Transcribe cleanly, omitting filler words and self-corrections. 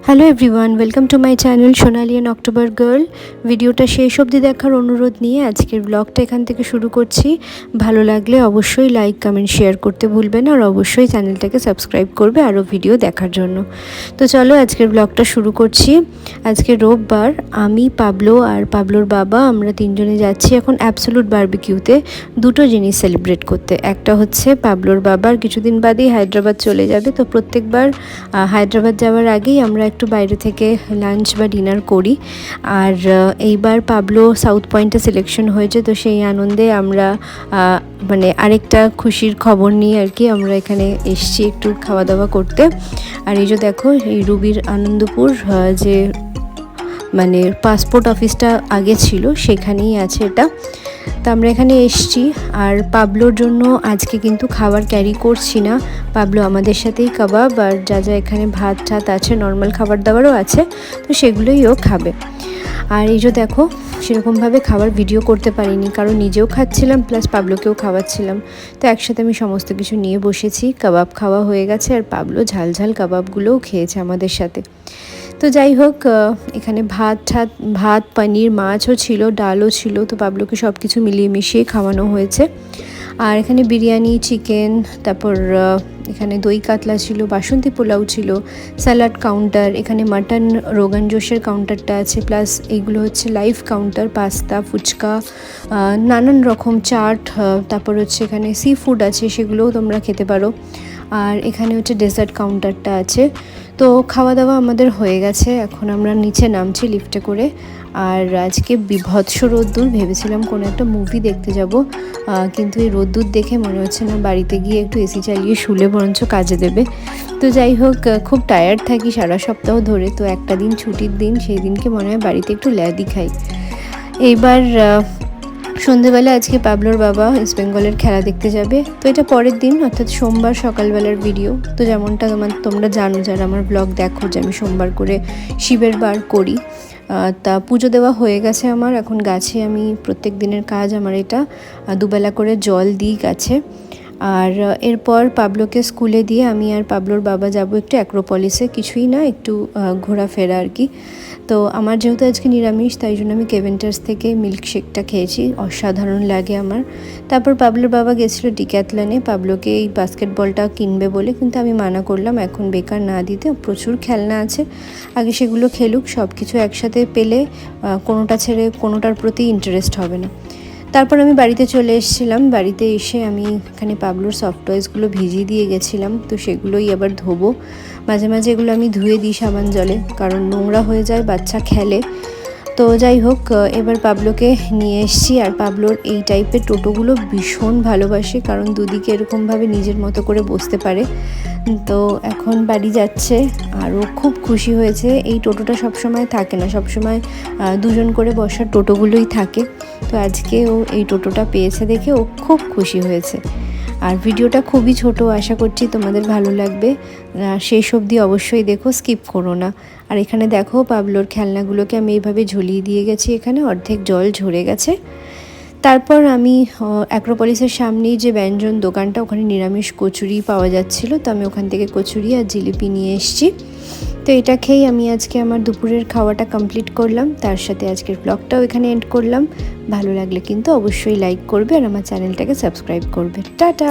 Hello everyone, welcome to my channel Sonali and October girl. ভিডিওটা শেষ অবধি দেখার অনুরোধ নিয়ে আজকের ব্লগটা এখান থেকে শুরু করছি। ভালো লাগলে অবশ্যই লাইক কমেন্ট শেয়ার করতে ভুলবে না, আর অবশ্যই চ্যানেলটাকে সাবস্ক্রাইব করবে আরও ভিডিও দেখার জন্য। তো চলো আজকের ব্লগটা শুরু করছি। আজকে রোববার, আমি, পাবলো আর পাবলোর বাবা আমরা তিনজনে যাচ্ছি এখন অ্যাবসোলুট বারবিকিউতে দুটো জিনিস সেলিব্রেট করতে। একটা হচ্ছে পাবলোর বাবার কিছুদিন বাদেই হায়দ্রাবাদ চলে যাবে, তো প্রত্যেকবার হায়দ্রাবাদ যাওয়ার আগেই আমরা একটু বাইরে থেকে লাঞ্চ বা ডিনার করি। আর এইবার পাবলো সাউথ পয়েন্টে সিলেকশন হয়েছে, তো সেই আনন্দে আমরা মানে আরেকটা খুশির খবর নিয়ে আর কি আমরা এখানে এসছি একটু খাওয়া দাওয়া করতে। আর এই যে দেখো, এই রুবির আনন্দপুর যে মানে পাসপোর্ট অফিসটা আগে ছিল সেখানেই আছে এটা। তো আমরা এখানে এসছি। আর পাবলোর জন্য আজকে কিন্তু খাবার ক্যারি করছি না, পাবলো আমাদের সাথেই কাবাব আর যা যা এখানে ভাত টাত আছে, নর্মাল খাবার দাবারও আছে, তো সেগুলোই ও খাবে। আর এই যে দেখো, সেরকমভাবে খাবার ভিডিও করতে পারিনি কারণ নিজেও খাচ্ছিলাম প্লাস পাবলোকেও খাওয়াচ্ছিলাম, তো একসাথে আমি সমস্ত কিছু নিয়ে বসেছি। কাবাব খাওয়া হয়ে গেছে আর পাবলো ঝাল ঝাল কাবাবগুলোও খেয়েছে আমাদের সাথে। তো যাই হোক, এখানে ভাত পনির মাছও ছিল, ডালও ছিল, তো পাবলোকে সব কিছু মিলিয়ে মিশিয়ে খাওয়ানো হয়েছে। আর এখানে বিরিয়ানি, চিকেন, তারপর এখানে দই কাতলা ছিল, বাসন্তী পোলাও ছিল, স্যালাড কাউন্টার, এখানে মাটন রোগান জোশের কাউন্টারটা আছে, প্লাস এইগুলো হচ্ছে লাইভ কাউন্টার, পাস্তা, ফুচকা, নানান রকম চাট, তারপর হচ্ছে এখানে সি ফুড আছে, সেগুলোও তোমরা খেতে পারো। আর এখানে হচ্ছে ডেজার্ট কাউন্টারটা আছে। তো খাওয়া দাওয়া আমাদের হয়ে গেছে, এখন আমরা নিচে নামছি লিফটে করে। আর আজকে বিভৎস রোদ্দুর, ভেবেছিলাম কোনো একটা মুভি দেখতে যাব, কিন্তু এই রোদ্দুর দেখে মনে হচ্ছে না বাড়িতে গিয়ে একটু এসি চালিয়ে শুলে বরঞ্চ কাজে দেবে। তো যাই হোক, খুব টায়ার্ড থাকি সারা সপ্তাহ ধরে, তো একটা দিন ছুটির দিন, সেই দিনকে মনে হয় বাড়িতে একটু ল্যাদি খাই। এইবার সন্ধেবেলা আজকে পাবলোর বাবা ইস্ট বেঙ্গলের খেলা দেখতে যাবে, তো এটা পরের দিন অর্থাৎ সোমবার সকালবেলার ভিডিও। তো যেমনটা তোমরা জানো যারা আমার ব্লগ দেখো যে আমি সোমবার করে শিবের বার করি। তা পুজো দেওয়া হয়ে গেছে আমার, এখন গাছে আমি প্রত্যেক দিনের কাজ আমার এটা, দুবেলা করে জল দিই গাছে। আর এরপর পাবলোকে স্কুলে দিয়ে আমি আর পাবলোর বাবা যাব একটু অ্যাক্রোপলিসে, কিছুই না, একটু ঘোরাফেরা আর কি। তো আমার যেহেতু আজকে নিরামিষ, তাই জন্য আমি কেভেন্টার্স থেকে মিল্কশেকটা খেয়েছি, অসাধারণ লাগে আমার। তারপর পাবলোর বাবা গেছিলো ডিক্যাথলনে পাবলোকে এই বাস্কেটবলটা কিনবে বলে, কিন্তু আমি মানা করলাম এখন বেকার না দিতে, প্রচুর খেলনা আছে, আগে সেগুলো খেলুক, সব কিছু একসাথে পেলে কোনোটা ছেড়ে কোনোটার প্রতি ইন্টারেস্ট হবে না। তারপর আমি বাড়িতে চলে এসেছিলাম, বাড়িতে এসে আমি এখানে পাবলোর সফট টয়েসগুলো ভিজিয়ে দিয়ে গেছিলাম, তো সেগুলোই আবার ধোবো। মাঝে মাঝে এগুলো আমি ধুয়ে দিই সাবান জলে, কারণ নোংরা হয়ে যায়, বাচ্চা খেলে। তো যাই হোক, এবার পাবলোকে নিয়ে এসেছি। আর পাবলোর এই টাইপের টোটোগুলো ভীষণ ভালোবাসে, কারণ দুদিকে এরকমভাবে নিজের মতো করে বসতে পারে। তো এখন বাড়ি যাচ্ছে আর ও খুব খুশি হয়েছে। এই টোটোটা সবসময় থাকে না, সবসময় দুজন করে বসার টোটোগুলোই থাকে, তো আজকে ও এই টোটোটা পেয়েছে দেখে ও খুব খুশি হয়েছে। আর ভিডিওটা খুবই ছোট, আশা করছি তোমাদের ভালো লাগবে, শেষ অবধি অবশ্যই দেখো, স্কিপ করো না। আর এখানে দেখো পাবলোর খেলনাগুলোকে আমি এইভাবে ঝুলিয়ে দিয়ে গেছি, এখানে অর্ধেক জল ঝরে গেছে। তারপর আমি অ্যাক্রোপলিসের সামনেই যে ব্যঞ্জন দোকানটা, ওখানে নিরামিষ কচুরি পাওয়া যাচ্ছিলো, তো আমি ওখান থেকে কচুরি আর জিলিপি নিয়ে এসেছি। তো এটা খেয়েই আমি আজকে আমার দুপুরের খাওয়াটা কমপ্লিট করলাম, তার সাথে আজকের ব্লগটাও এখানে এন্ড করলাম। ভালো লাগলে কিন্তু অবশ্যই লাইক করবে আর আমার চ্যানেলটাকে সাবস্ক্রাইব করবে। টাটা।